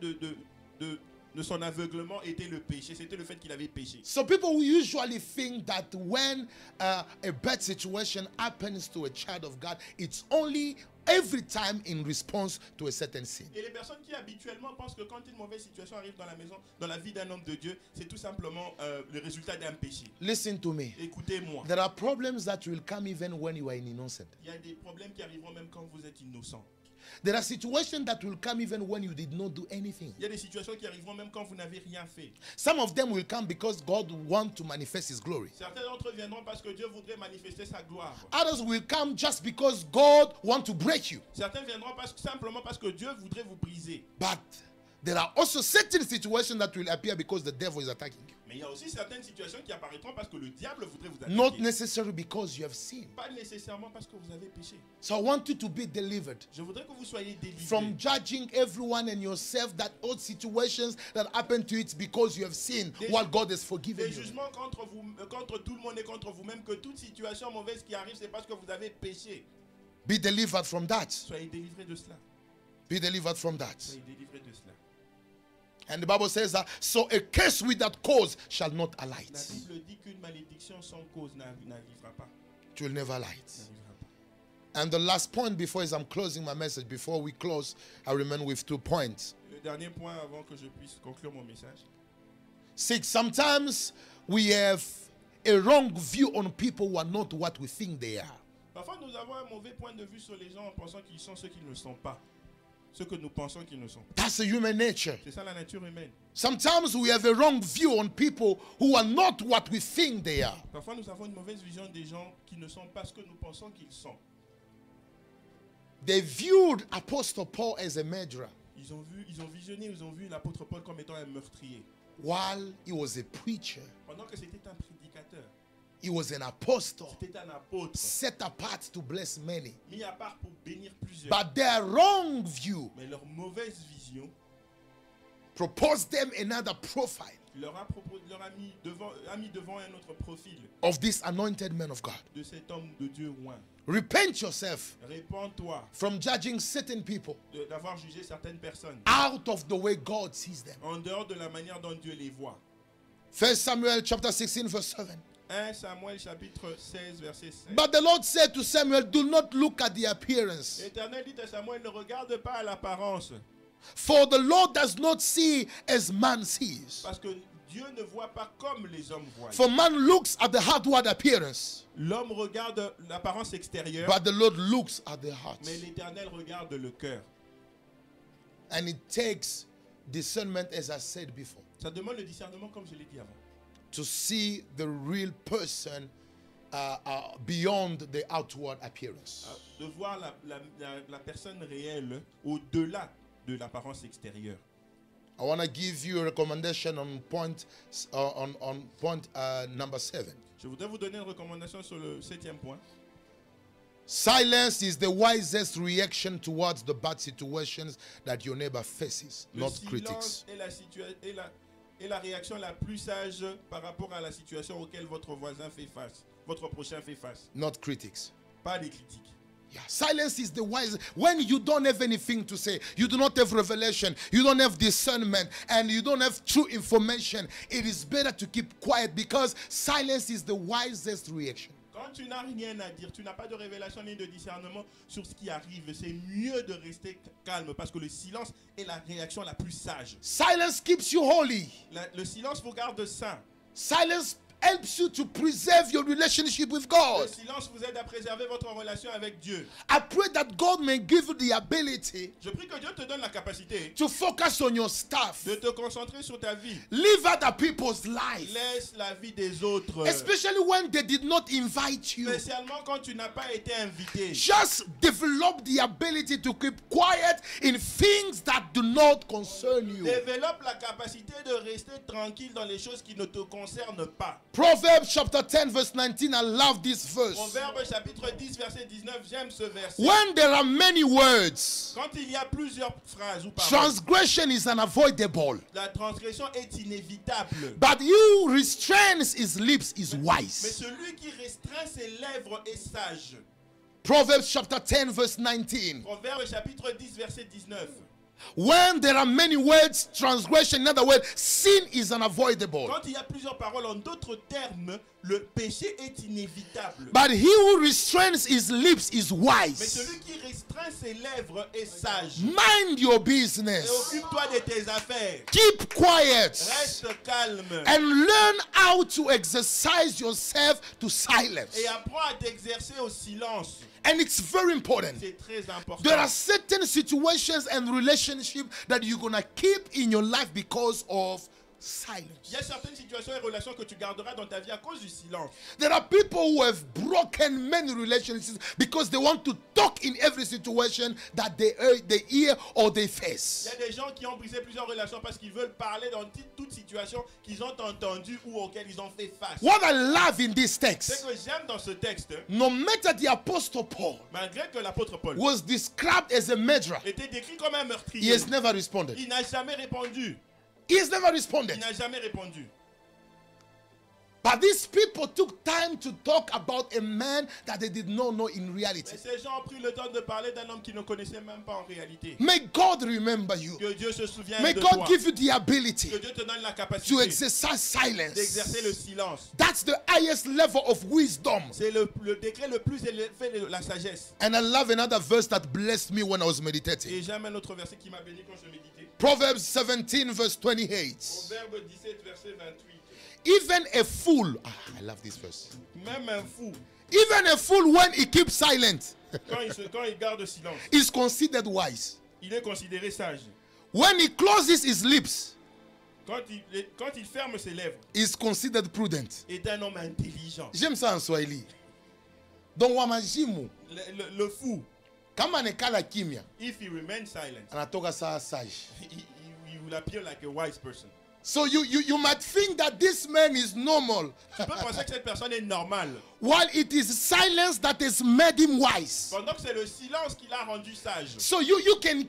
de son aveuglement était le péché. C'était le fait qu'il avait péché. So people usually think that when a bad situation happens to a child of God, it's only every time in response to a certain sin. Et les personnes qui habituellement pensent que quand une mauvaise situation arrive dans la maison, dans la vie d'un homme de Dieu, c'est tout simplement le résultat d'un péché. Listen to me. Écoutez-moi. There are problems that will come even when you are innocent. Il y a des problèmes qui arriveront même quand vous êtes innocent. There are situations that will come even when you did not do anything. Il y a des situations qui arriveront même quand vous n'avez rien fait. Some of them will come because God wants to manifest His glory. Certains d'entre eux viendront parce que Dieu voudrait manifester sa gloire. Others will come just because God wants to break you. Certains viendront simplement parce que Dieu voudrait vous briser. But there are also certain situations that will appear because the devil is attacking you. Mais il y a aussi certaines situations qui apparaîtront parce que le diable voudrait vous attaquer. Not necessarily because you have sinned. Pas nécessairement parce que vous avez péché. So I want you to be delivered Je voudrais que vous soyez délivrés from judging everyone and yourself that all situations that happen to you it's because you have sinned while God has forgiven des you. jugements contre tout le monde et contre vous-même, que toute situation mauvaise qui arrive, c'est parce que vous avez péché. Be delivered from that. Soyez délivrés de cela. Be delivered from that. Soyez délivrés de cela. And the Bible says that, so a curse without cause shall not La alight. Bible dit qu'une malédiction sans cause n'arrivera pas. It will never alight. N'arrivera pas. And the last point before, as I'm closing my message, before we close, I remain with 2 points. Le dernier point avant que je puisse conclure mon message. 6, sometimes we have a wrong view on people who are not what we think they are. Parfois, nous avons un mauvais point de vue sur les gens en pensant qu'ils sont ce qu'ils ne sont pas. Ce que nous pensons qu'ils ne sont pas. That's the human nature. C'est ça la nature humaine. Sometimes we have a wrong view on people who are not what we think they are. Parfois, nous avons une mauvaise vision des gens qui ne sont pas ce que nous pensons qu'ils sont. They viewed Apostle Paul as a murderer Ils ont vu l'apôtre Paul comme étant un meurtrier. while he was a preacher. Pendant que c'était un prédicateur, He was an apostle c'était un apôtre, set apart to bless many. mis à part pour bénir plusieurs. But their wrong view Mais leur mauvaise vision proposed them another profile leur a mis devant un autre profil of this anointed man of God. de cet homme de Dieu oint. Repent yourself Répands-toi from judging certain people d'avoir jugé certaines personnes out of the way God sees them. en dehors de la manière dont Dieu les voit. 1 Samuel chapter 16 verse 7. 1 Samuel chapitre 16 verset 7. But the Lord said to Samuel, do not look at the appearance, L'Éternel dit à Samuel, ne regarde pas à l'apparence, for the Lord does not see as man sees. parce que Dieu ne voit pas comme les hommes voient. For man looks at the outward appearance, L'homme regarde l'apparence extérieure, but the Lord looks at the heart. mais l'Éternel regarde le cœur. And it takes discernment, as I said before, Ça demande le discernement, comme je l'ai dit avant, to see the real person beyond the outward appearance. de voir la personne réelle au-delà de l'apparence extérieure. I want to give you a recommendation on point number 7. Je voudrais vous donner une recommandation sur le 7e point. Silence is the wisest reaction towards the bad situations that your neighbor faces, Le not silence critics. est la réaction la plus sage par rapport à la situation auquel votre voisin fait face, votre prochain fait face, Not critics. pas les critiques. Yeah. Silence is the wise. When you don't have anything to say, you do not have revelation, you don't have discernment, and you don't have true information, it is better to keep quiet because silence is the wisest reaction. Quand tu n'as rien à dire, tu n'as pas de révélation ni de discernement sur ce qui arrive, c'est mieux de rester calme parce que le silence est la réaction la plus sage. Silence keeps you holy. Le silence vous garde saint. Silence helps you to preserve your relationship with Le God. silence vous aide à préserver votre relation avec Dieu. I pray that God may give you the ability Je prie que Dieu te donne la capacité to focus on your stuff. de te concentrer sur ta vie. Live other people's life. Laisse la vie des autres. Especially when they did not invite you. Spécialement quand tu n'as pas été invité. Just develop the ability to keep quiet in things that do not concern you. Développe la capacité de rester tranquille dans les choses qui ne te concernent pas. Proverbs chapter 10 verse 19, I love this verse. Proverbe chapitre 10 verset 19, j'aime ce verset. When there are many words, Quand il y a plusieurs phrases ou paroles, transgression is unavoidable. la transgression est inévitable. But you restrains his lips is Mais wise. celui qui restreint ses lèvres est sage. Proverbs chapter 10 verse 19. Proverbe chapitre 10 verset 19. When there are many words, transgression, in other words, sin is unavoidable. Quand il y a plusieurs paroles, en d'autres termes, le péché est inévitable. But he who restrains his lips is Mais wise. celui qui restreint ses lèvres est sage. Mind your Et business. occupe-toi de tes affaires. Keep quiet. Reste calme. And learn how to exercise yourself to silence. Et apprends à t'exercer au silence. And it's very important. C'est très important. There are certain situations and relationships that you're going to keep in your life because of silence. Il y a certaines situations et relations que tu garderas dans ta vie à cause du silence. There are people who have broken many relationships because they want to talk in every situation that they hear or they Il face. y a des gens qui ont brisé plusieurs relations parce qu'ils veulent parler dans toute situation qu'ils ont entendue ou auxquelles ils ont fait face. What I love in this Ce text, que j'aime dans ce texte, no matter the Apostle Paul malgré que l'apôtre Paul was described as a murderer, était décrit comme un he meurtrier, has never responded. il n'a jamais répondu. He has never Il responded. n'a jamais répondu. But these people took time to talk about a man that they did not know in reality. Mais ces gens ont pris le temps de parler d'un homme qu'ils ne connaissaient même pas en réalité. May God remember you. Que Dieu se souvienne May de God toi. give you the ability Que Dieu te donne la to capacité exercise d'exercer le silence. silence. That's the highest level of wisdom. C'est le décret le plus élevé de la sagesse. And I love another verse that blessed me when I was Et meditating. j'aime un autre verset qui m'a béni quand je méditais. Proverbs 17 verse 28. Proverbe 17, verset 28. Even a fool, I love this verse. Même un fou, Even a fool, when he keeps silent, quand il garde silence, is considered wise. il est considéré sage. When he closes his lips, Quand il ferme ses lèvres, is considered prudent. est un homme intelligent. J'aime ça en Swahili. Donc wamajimu, Le fou, kama nekala kimya, if he remains silent, anatoka saa sage. he will appear like a wise person. So you might think that this man is normal, Tu peux penser que cette personne est normale, while it is silence that has made him wise. pendant que c'est le silence qui l'a rendu sage. So you can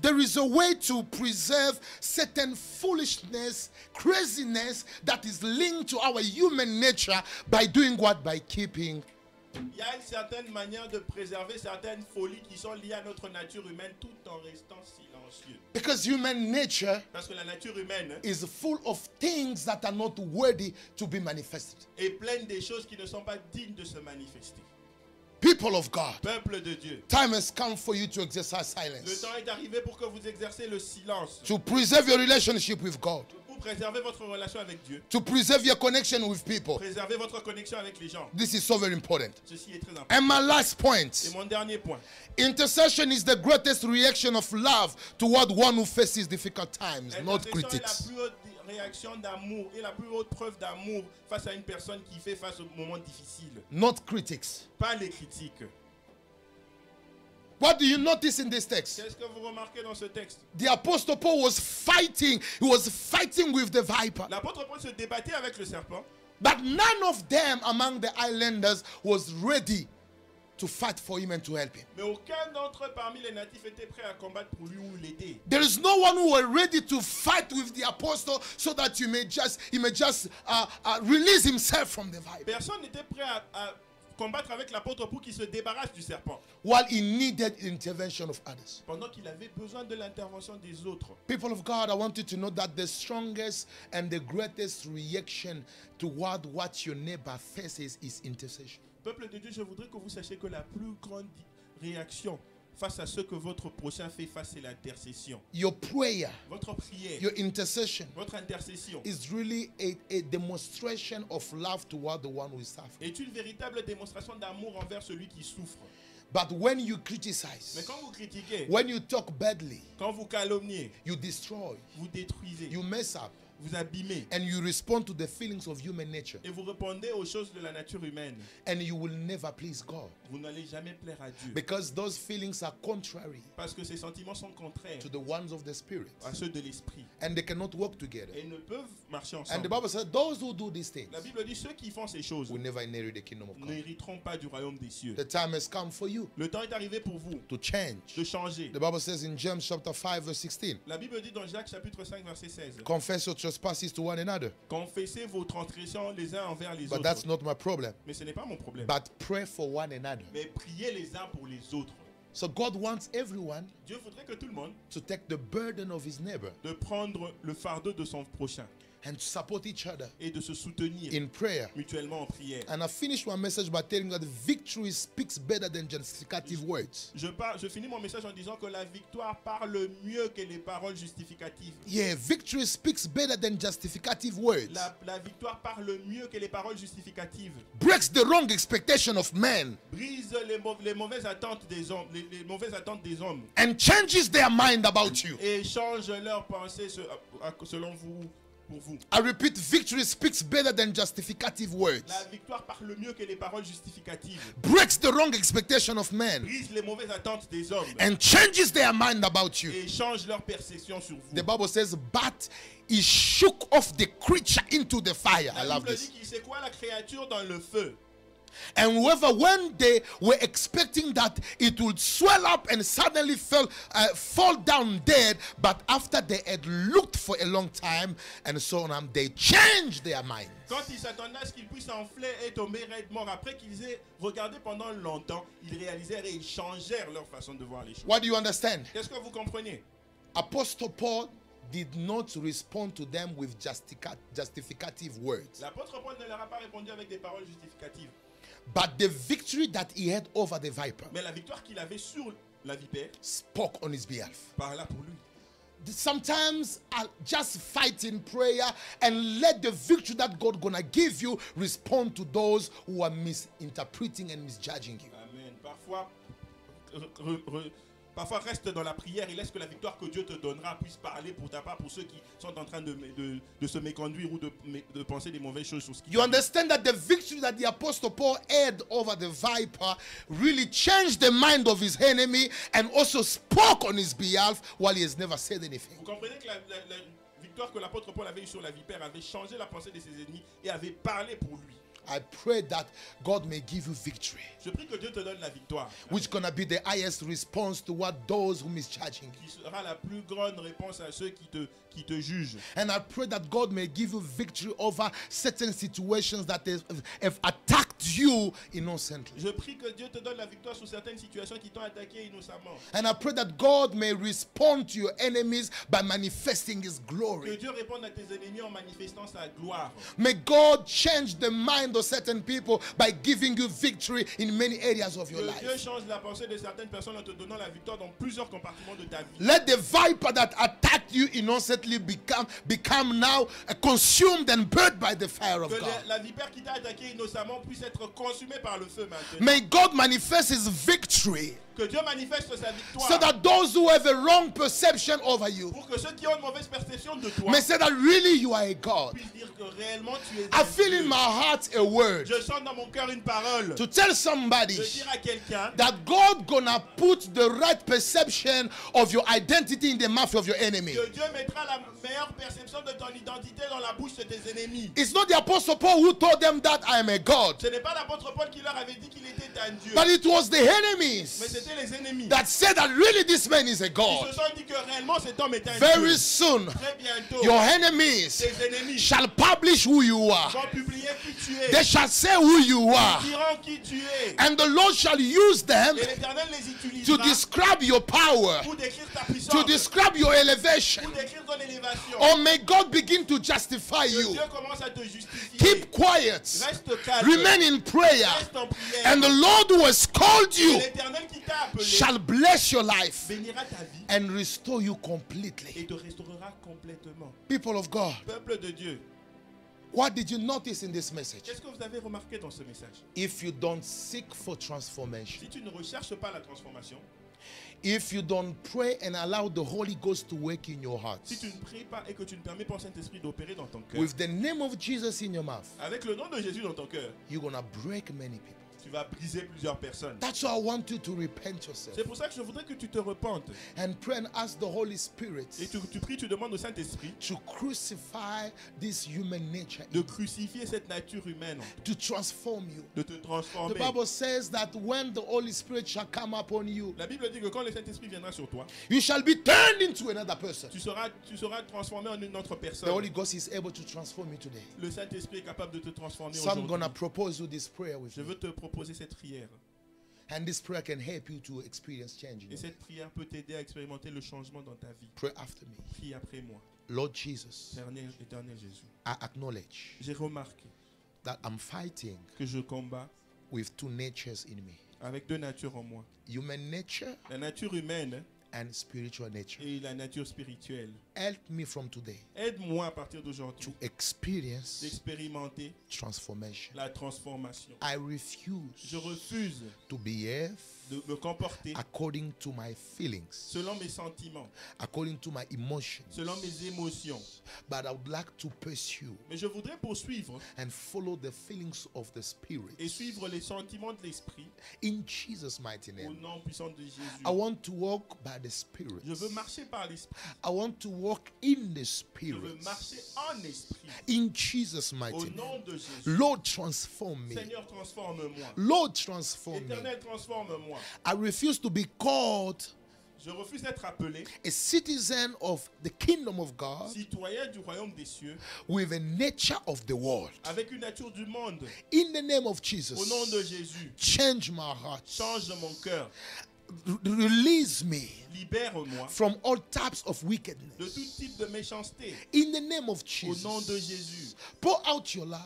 there is a way to preserve certain foolishness, craziness that is linked to our human nature by doing what? By keeping. Il y a une certaine manière de préserver certaines folies qui sont liées à notre nature humaine tout en restant silencieux. Because human nature Parce que la nature humaine is full of things that are not worthy to be manifested. est pleine des choses qui ne sont pas dignes de se manifester. People of God, Peuple de Dieu, time has come for you to exercise le silence, temps est arrivé pour que vous exercez le silence, to preserve your relationship with God, pour préserver votre relation avec Dieu, to preserve your connection with people. préserver votre connexion avec les gens. This is so very important. Ceci est très important. And my last Et point, mon dernier point, intercession is the greatest reaction of love toward one who faces difficult times, not l'intercession est la critics. plus haute réaction d'amour et la plus haute preuve d'amour face à une personne qui fait face aux moments difficiles, Not critics. pas les critiques. What do you notice in this text? Qu'est-ce que vous remarquez dans ce texte? The Apostle Paul was fighting. He was fighting with the viper. L'apôtre Paul se débattait avec le serpent, But none of them among the islanders was ready to fight for him and to help him. mais aucun d'entre eux parmi les natifs était prêt à combattre pour lui ou l'aider. There is no one who were ready to fight with the apostle so that he may just release himself from the viper. Personne n'était prêt à combattre avec l'apôtre pour qu'il se débarrasse du serpent, While he needed intervention of others. pendant qu'il avait besoin de l'intervention des autres. People of God, I want you to know that the strongest and the greatest reaction toward what your neighbor faces is intercession. Peuple de Dieu, je voudrais que vous sachiez que la plus grande réaction face à ce que votre prochain fait face, c'est l'intercession. Your prayer, Votre prière, your intercession votre intercession is really a demonstration of love toward the one who is suffering. est une véritable démonstration d'amour envers celui qui souffre. But when you Mais criticize, quand vous critiquez, when you talk badly, quand vous calomniez, you destroy, vous détruisez, you mess up, vous abîmez, and you respond to the feelings of human nature, et vous répondez aux choses de la nature humaine, and you will never please God vous n'allez jamais plaire à Dieu. because those feelings are contrary Parce que ces sentiments sont contraires to the ones of the spirit, à ceux de l'esprit and they cannot work together. et ne peuvent marcher And the ensemble. Bible says those who do these things La Bible dit ceux qui font ces choses will never inherit the kingdom of God. n'hériteront pas du royaume des cieux. The time has come for you Le temps est arrivé pour vous to change. de changer. The Bible says in James chapter 5 verse 16, La Bible dit dans Jacques chapitre 5 verset 16, confess your trespasses to one another. confessez vos transgressions les uns envers les But autres. that's not my problem. Mais ce n'est pas mon problème. But pray for one another. Mais priez les uns pour les autres. So God wants everyone Dieu voudrait que tout le monde to take the burden of his neighbor de prendre le fardeau de son prochain and to support each other et de se soutenir in prayer. mutuellement en prière. And I finished my message by telling you that victory speaks better than justificative words. Je finis mon message en disant que la victoire parle mieux que les paroles justificatives. Yeah, victory speaks better than justificative words. La victoire parle mieux que les paroles justificatives. Breaks the wrong expectation of men Brise les mauvaises attentes des hommes, les mauvaises attentes des hommes. and changes their mind about you. Et change leur pensée selon vous, pour vous. I repeat, victory speaks better than justificative words. La victoire parle mieux que les paroles justificatives. Breaks the wrong expectation of men Brise les mauvaises attentes des hommes. and changes their mind about you. Et change leur perception sur vous. The Bible says, but he shook off the creature into the fire. I La love Bible dit this. qu'il secoua la créature dans le feu. And whoever, when they were expecting that it would swell up and suddenly fall down dead, but after they had looked for a long time and so on, they changed their mind. Quand ils s'attendaient à ce qu'ils puissent enfler et tomber raide mort, après qu'ils aient regardé pendant longtemps, ils réalisèrent et ils changèrent leur façon de voir les choses. What do you understand? Qu'est-ce que vous comprenez? Apostle Paul did not respond to them with justificative words. L'apôtre Paul ne leur a pas répondu avec des paroles justificatives. But the victory that he had over the viper Mais la victoire qu'il avait sur la vipère spoke on his behalf. parla pour lui. Sometimes I'll just fight in prayer and let the victory that God gonna give you respond to those who are misinterpreting and misjudging you. Amen. Parfois reste dans la prière et laisse que la victoire que Dieu te donnera puisse parler pour ta part, pour ceux qui sont en train de se méconduire ou de penser des mauvaises choses sur ce qui You understand that the victory that the Apostle Paul had over the viper really changed the mind of his enemy and also spoke on his behalf while he has never said anything. Vous comprenez que la victoire que l'apôtre Paul avait eue sur la vipère avait changé la pensée de ses ennemis et avait parlé pour lui. I pray that God may give you victory, Je prie que Dieu te donne la victoire, which is gonna be the highest response to what those who misjudging you. qui sera la plus grande réponse à ceux qui te jugent. And I pray that God may give you victory over certain situations that have attacked you innocently. Je prie que Dieu te donne la victoire sur certaines situations qui t'ont attaqué innocemment. And I pray that God may respond to your enemies by manifesting His Que glory. Dieu réponde à tes ennemis en manifestant sa gloire. May God change the mind of certain people by giving you victory in many areas of your Que Dieu life. change la pensée de certaines personnes en te donnant la victoire dans plusieurs compartiments de ta vie. Let the viper that attacked you innocently become now consumed and burned by the fire of Que God. la vipère qui t'a attaqué innocemment puisse être consumée par le feu maintenant. May God manifest His victory Que Dieu manifeste sa victoire. so that those who have a wrong perception over you Pour que ceux qui ont une mauvaise perception de toi may say that really you are a God. puissent dire que réellement tu es I un feel in Dieu. my heart a word Je sens dans mon cœur une parole. to tell somebody De dire à quelqu'un that God gonna put the right perception of your identity in the mouth of your enemy. que Dieu mettra la meilleure perception de ton identité dans la bouche de tes ennemis. It's not the Apostle Paul who told them that I am a God, Ce n'est pas l'apôtre Paul qui leur avait dit qu'il était un Dieu. but it was the Mais enemies c'était les ennemis. that said that really this man is a Ils God. se sont dit que réellement cet homme est un Very Dieu. soon, Très bientôt, your enemies tes ennemis shall publish who you are. vont publier qui tu es. They shall say who you are. Ils diront qui tu es. And the Lord shall use them Et l'Éternel les to utilisera describe your power, pour décrire ta to puissance, describe your elevation. pour décrire ton élévation. Or may God begin to justify Que you. Dieu commence à te justifier. Keep quiet. Reste calme. Remain in prayer. Reste en prière. And the Lord who has called Et you l'Éternel qui t'a appelé shall bless your life bénira ta vie and restore you et completely. te restaurera complètement. People of God, Peuple de Dieu, what did you notice in this message? qu'est-ce que vous avez remarqué dans ce message? If you don't seek for transformation, Si tu ne recherches pas la transformation, if you don't pray and allow the Holy Ghost to work in your heart, si tu ne pries pas et que tu ne permets pas au Saint-Esprit d'opérer dans ton cœur, with the name of Jesus in your mouth, avec le nom de Jésus dans ton cœur, you're going to break many people. tu vas briser plusieurs personnes. That's why I want you to repent yourself C'est pour ça que je voudrais que tu te repentes. and pray and ask the Holy Spirit Et tu pries, tu demandes au Saint-Esprit to crucify this human nature, de crucifier cette nature humaine, to transform you. de te The transformer. Bible says that when the Holy Spirit shall come upon you, La Bible dit que quand le Saint-Esprit viendra sur toi, you shall be turned into another person. tu seras transformé en une autre The personne. Holy Ghost is able to transform you today. Le Saint-Esprit est capable de te transformer So I'm aujourd'hui. going to propose you this prayer with Je you. veux te proposer cette prière. And this prayer can help you to experience change in Et your cette life. prière peut t'aider à expérimenter le changement dans ta vie. Pray after me. Prie après moi. Lord Jesus, Éternel Jésus, I acknowledge j'ai remarqué that I'm fighting que je combats with two natures in me. avec deux natures en moi. Human nature La nature humaine and spiritual nature. et la nature spirituelle. Help me from today Aide-moi à partir d'aujourd'hui to experience d'expérimenter transformation. la transformation. I Je refuse refuse to behave de me comporter according to my feelings, selon mes sentiments, according to my emotions, selon mes émotions. but I would like to pursue Mais je voudrais poursuivre and follow the feelings of the Spirit. et suivre les sentiments de l'esprit In Jesus' mighty au name. nom puissant de Jésus. I want to walk by the Spirit. Je veux marcher par l'esprit. I want to walk in the Je Spirit. veux marcher en esprit. In Jesus' Au mighty name. nom de Jésus. Lord, transform me. Seigneur, transforme-moi. Lord, transform me. Éternel, transforme-moi. I refuse to be called Je refuse d'être appelé a citizen of the kingdom of God citoyen du royaume des cieux with a nature of the world. avec une nature du monde. In the name of Au nom de Jesus, Jésus, change my heart. change mon cœur. Release me Libère-moi from all types of de tout wickedness. type de méchanceté. In the name of Au nom de Jesus, Jésus, pour out your love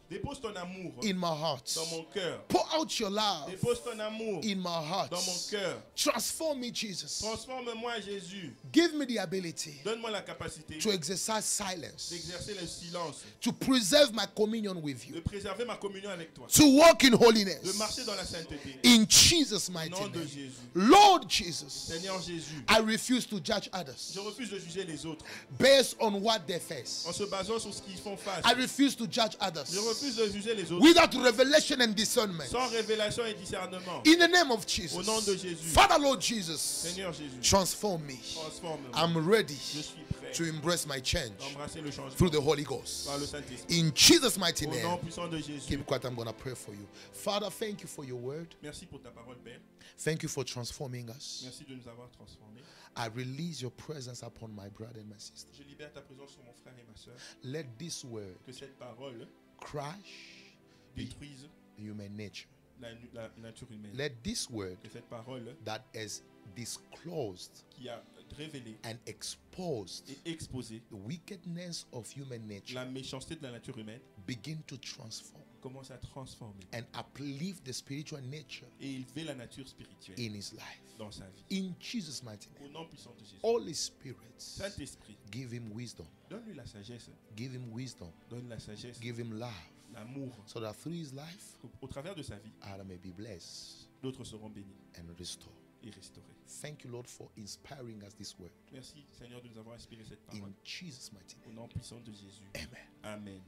dépose ton amour in my heart. dans mon cœur. Pour out your love Dépose ton amour in my heart. dans mon cœur. Transform me, Jesus. Transforme-moi, Jésus. Give me the ability Donne-moi la capacité to exercise silence, d'exercer le silence, to preserve my communion with de you, préserver ma communion avec toi, to walk in de holiness. marcher dans la sainteté. In Jesus' Au mighty nom de name. Jésus. Lord Jesus, Seigneur Jésus, I refuse to judge others je refuse de juger les autres based on what they en face. se basant sur ce qu'ils font face. I refuse to judge Je others refuse de juger les autres without revelation and discernment. sans révélation et discernement. In the name of Jesus. Au nom de Jésus. Father, Lord Jesus, Seigneur Jésus, transform me. transforme-moi. I'm ready Je suis prêt to embrace my change d'embrasser le changement through the Holy Ghost. par le Saint-Esprit. In Jesus' mighty Au nom name. puissant de Jésus. Keep quiet, I'm going to pray for you. Father, thank you for your word. Merci pour ta parole, Père. Thank you for transforming us. Merci de nous avoir transformés. I release your presence upon my brother and my sister. Je libère ta présence sur mon frère et ma soeur. Let this word Que cette parole crush détruise human nature. la nature humaine. Let this word Que cette parole that is disclosed qui a révélé and exposed et exposé the wickedness of human nature la méchanceté de la nature humaine begin to transform commence à transformer and uplift the spiritual nature et élever la nature spirituelle in his life. dans sa vie. In Jesus' mighty Au name. nom puissant de Jésus. Holy Spirit, Saint-Esprit, give him wisdom. donne-lui la sagesse, Give him wisdom. donne la sagesse, Give him love. l'amour, So that through his life, au travers de sa vie, others may be blessed d'autres seront bénis and restored. et restaurés. Thank you, Lord, for inspiring us this word. Merci Seigneur de nous avoir inspiré cette In parole. Jesus' mighty name. Au nom puissant de Jésus. Amen. Amen.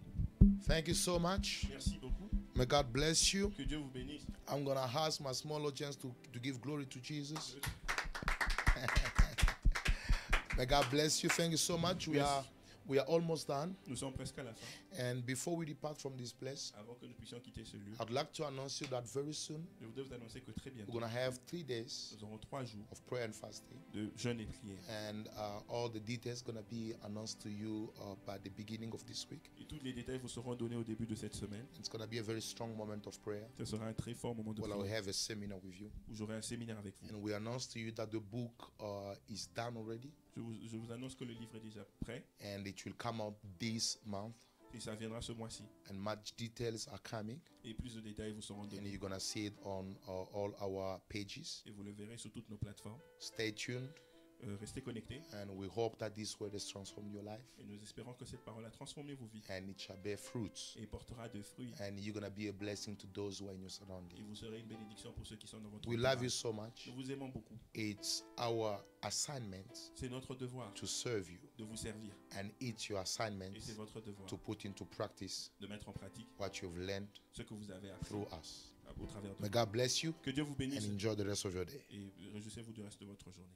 Thank you so much. Merci beaucoup. May God bless you. Que Dieu vous bénisse. I'm going to ask my small audience to give glory to Jesus. May God bless you. Thank you so much. We are almost done. Nous sommes presque à la fin. And before we depart from this place, Avant que nous puissions quitter ce lieu, I'd like to announce you that very soon je voudrais vous annoncer que très we're bientôt, going to have 3 days nous aurons 3 jours of prayer and fasting. de jeûne et prière. And all the details going to be announced to you by the beginning of this week. Et tous les détails vous seront donnés au début de cette semaine. It's going to be a very strong moment of prayer. Ce sera un très fort moment de Well, I will prière have a seminar with you. où j'aurai un séminaire avec vous. And we announce to you that the book is done already. Je vous annonce que le livre est déjà prêt And it will come out this month. et ça viendra ce mois-ci. And much details are coming. Et plus de détails vous seront And donnés. you're going to see it on all our pages. Et vous le verrez sur toutes nos plateformes. Stay tuned. Restez connectés And we hope that this word has transformed your life. et nous espérons que cette parole a transformé vos vies And it shall bear fruits. et portera de fruits. And you're going to be a blessing to those who are in your Et surrounding. vous serez une bénédiction pour ceux qui sont dans votre We love you entourage. so much. Nous vous aimons beaucoup. It's our assignment C'est notre devoir to serve you. de vous servir. And it's your assignment Et c'est votre devoir to put into practice de mettre en pratique what you've learned ce que vous avez appris through us. au travers de May vous. God bless you Que Dieu vous bénisse and enjoy the rest of your day. et réjouissez-vous du reste de votre journée.